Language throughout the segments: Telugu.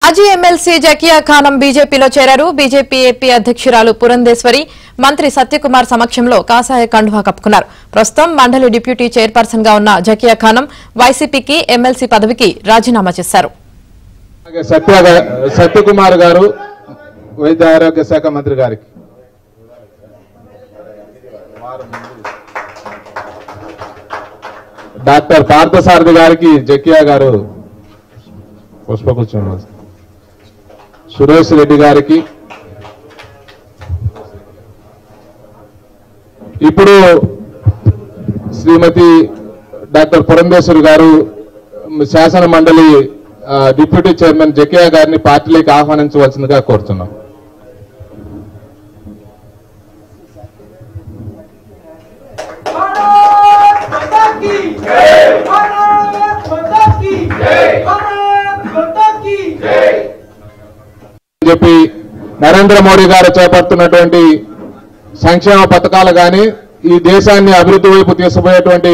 మాజీ ఎమ్మెల్సీ జకియా ఖానం బీజేపీలో చేరారు. బీజేపీ ఏపీ అధ్యక్షురాలు పురంధేశ్వరి మంత్రి సత్యకుమార్ సమక్షంలో కాషాయ కండువా కప్పుకున్నారు. ప్రస్తుతం మండలి డిప్యూటీ చైర్పర్సన్ గా ఉన్న జకియా ఖానం వైసీపీకి ఎమ్మెల్సీ పదవికి రాజీనామా చేశారు. సత్యకుమార్ గారు వైద్య ఆరోగ్య శాఖ మంత్రి గారికి డాక్టర్ పార్థసారథి గారికి జకియా గారు పుష్పగుచ్చం, సురేష్ రెడ్డి గారికి, ఇప్పుడు శ్రీమతి డాక్టర్ పురంధేశ్వరి గారు శాసన మండలి డిప్యూటీ చైర్మన్ జకియా గారిని పార్టీలోకి ఆహ్వానించవలసిందిగా కోరుతున్నాం. చెప్పి నరేంద్ర మోడీ గారు చేపడుతున్నటువంటి సంక్షేమ పథకాలు కానీ ఈ దేశాన్ని అభివృద్ధి వైపు తీసుకుపోయేటువంటి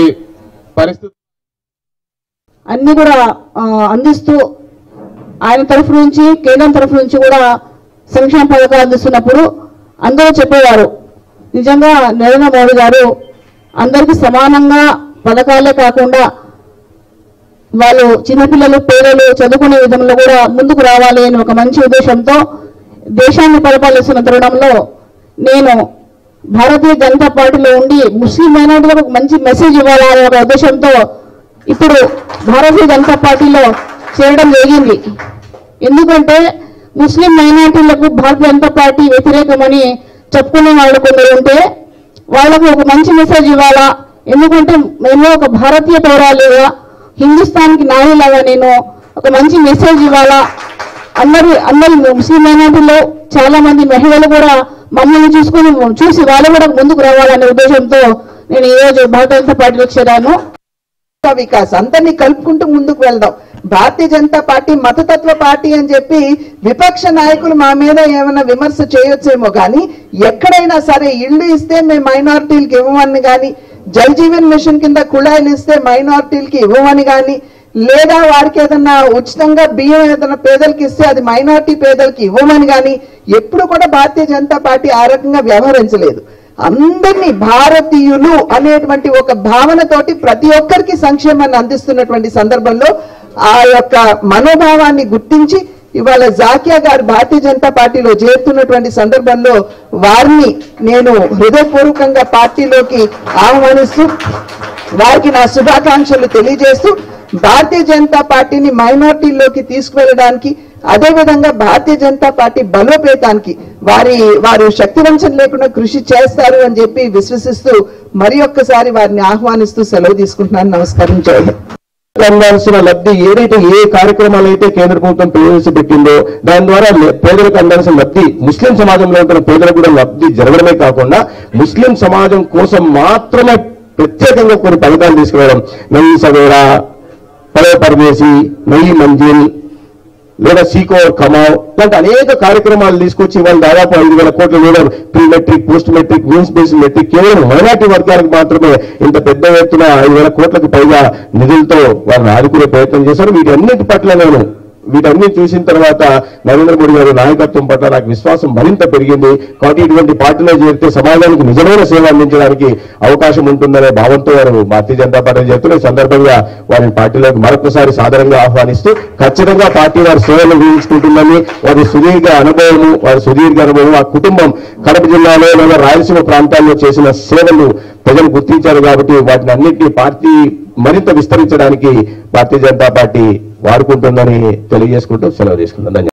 పరిస్థితి అన్ని కూడా అందిస్తూ ఆయన తరఫు నుంచి కేంద్రం తరఫు నుంచి కూడా సంక్షేమ పథకాలు అందిస్తున్నప్పుడు అందరూ చెప్పేవారు, నిజంగా నరేంద్ర మోడీ గారు అందరికీ సమానంగా పథకాలే కాకుండా వాళ్ళు చిన్నపిల్లలు పేదలు చదువుకునే విధంలో కూడా ముందుకు రావాలి అని ఒక మంచి ఉద్దేశంతో దేశాన్ని పరిపాలిస్తున్న తరుణంలో నేను భారతీయ జనతా పార్టీలో ఉండి ముస్లిం మైనారిటీలకు ఒక మంచి మెసేజ్ ఇవ్వాలనే ఒక ఉద్దేశంతో ఇప్పుడు భారతీయ జనతా పార్టీలో చేరడం జరిగింది. ఎందుకంటే ముస్లిం మైనారిటీలకు భారతీయ జనతా పార్టీ వ్యతిరేకమని చెప్పుకునే వాళ్ళు కొందరు ఉంటే వాళ్లకు ఒక మంచి మెసేజ్ ఇవ్వాలా, ఎందుకంటే మేము ఒక భారతీయ పౌరాలుగా హిందుస్థాన్కి నాయలాగా నేను ఒక మంచి మెసేజ్ ఇవ్వాలా, అందరి ముస్లిం మైనారిటీలో చాలా మంది మహిళలు కూడా మమ్మల్ని చూసి వాళ్ళు కూడా ముందుకు రావాలనే ఉద్దేశంతో నేను ఈ రోజు భారతీయ జనతా పార్టీలో చేరాను. వికాస్ అందరినీ కలుపుకుంటూ ముందుకు వెళ్దాం. భారతీయ జనతా పార్టీ మతతత్వ పార్టీ అని చెప్పి విపక్ష నాయకులు మా మీద ఏమైనా విమర్శ చేయొచ్చేమో కానీ ఎక్కడైనా సరే ఇళ్లు ఇస్తే మేము మైనారిటీలకు ఇవ్వమని కానీ, జల్ జీవన్ మిషన్ కింద కుళాయిలు ఇస్తే మైనారిటీలకి ఇవ్వమని కానీ, లేదా వారికి ఏదన్నా ఉచితంగా బియ్యం ఏదైనా పేదలకి ఇస్తే అది మైనారిటీ పేదలకి ఇవ్వమని కానీ ఎప్పుడు కూడా భారతీయ జనతా పార్టీ ఆ రకంగా వ్యవహరించలేదు. అందరినీ భారతీయులు అనేటువంటి ఒక భావనతోటి ప్రతి ఒక్కరికి సంక్షేమాన్ని అందిస్తున్నటువంటి సందర్భంలో ఆ యొక్క మనోభావాన్ని గుర్తించి ఇవాళ జాకియా గారు భారతీయ జనతా పార్టీలో చేరుతున్నటువంటి సందర్భంలో వారిని నేను హృదయపూర్వకంగా పార్టీలోకి ఆహ్వానిస్తూ వారికి నా శుభాకాంక్షలు తెలియజేస్తూ భారతీయ జనతా పార్టీని మైనారిటీల్లోకి తీసుకువెళ్ళడానికి, అదేవిధంగా భారతీయ జనతా పార్టీ బలోపేతానికి వారు శక్తివంచన లేకుండా కృషి చేస్తారు అని చెప్పి విశ్వసిస్తూ మరి ఒక్కసారి వారిని ఆహ్వానిస్తూ సెలవు తీసుకుంటున్నాను. నమస్కారం. జై హింద్. అందాల్సిన లబ్ధి ఏదైతే ఏ కార్యక్రమాలు అయితే కేంద్ర ప్రభుత్వం ప్రవేశపెట్టిందో దాని ద్వారా పేదలకు అందాల్సిన లబ్ధి ముస్లిం సమాజంలో ఉంటున్న పేదలకు కూడా లబ్ధి జరగడమే కాకుండా ముస్లిం సమాజం కోసం మాత్రమే ప్రత్యేకంగా కొన్ని పథకాలు తీసుకురావడం, నయీ సవేరా, పదవ పరదేశీ, నయీ మంజిల్ లేదా సీకోర్ కమావ్ లాంటి అనేక కార్యక్రమాలు తీసుకొచ్చి వాళ్ళు దాదాపు 5,000 కోట్ల లేదా pre matric, post matric, means based metric కేవలం మైనార్టీ వర్గాలకు మాత్రమే ఇంత పెద్ద ఎత్తున 5,000 కోట్లకు పైగా నిధులతో వారిని ఆదుకునే ప్రయత్నం చేశారు. వీటన్నిటి పట్ల వీటన్ని చూసిన తర్వాత నరేంద్ర మోడీ గారి నాయకత్వం పట్ల నాకు విశ్వాసం మరింత పెరిగింది. కాబట్టి ఇటువంటి పార్టీలో చేరితే సమాజానికి నిజమైన సేవ అందించడానికి అవకాశం ఉంటుందనే భావంతో వారు భారతీయ జనతా పార్టీలో చేరుతున్న సందర్భంగా వారిని పార్టీలోకి మరొకసారి సాధారణంగా ఆహ్వానిస్తూ ఖచ్చితంగా పార్టీ వారి సేవలు ఊహించుకుంటుందని, వారి సుదీర్ఘ అనుభవం ఆ కుటుంబం కడప జిల్లాలో లేదా రాయలసీమ ప్రాంతాల్లో చేసిన సేవలు ప్రజలు గుర్తించారు. కాబట్టి వాటిని అన్నింటినీ పార్టీ మరింత విస్తరించడానికి భారతీయ జనతా పార్టీ వాడుకుంటుందని తెలియజేసుకుంటూ సెలవు తీసుకుంటాం.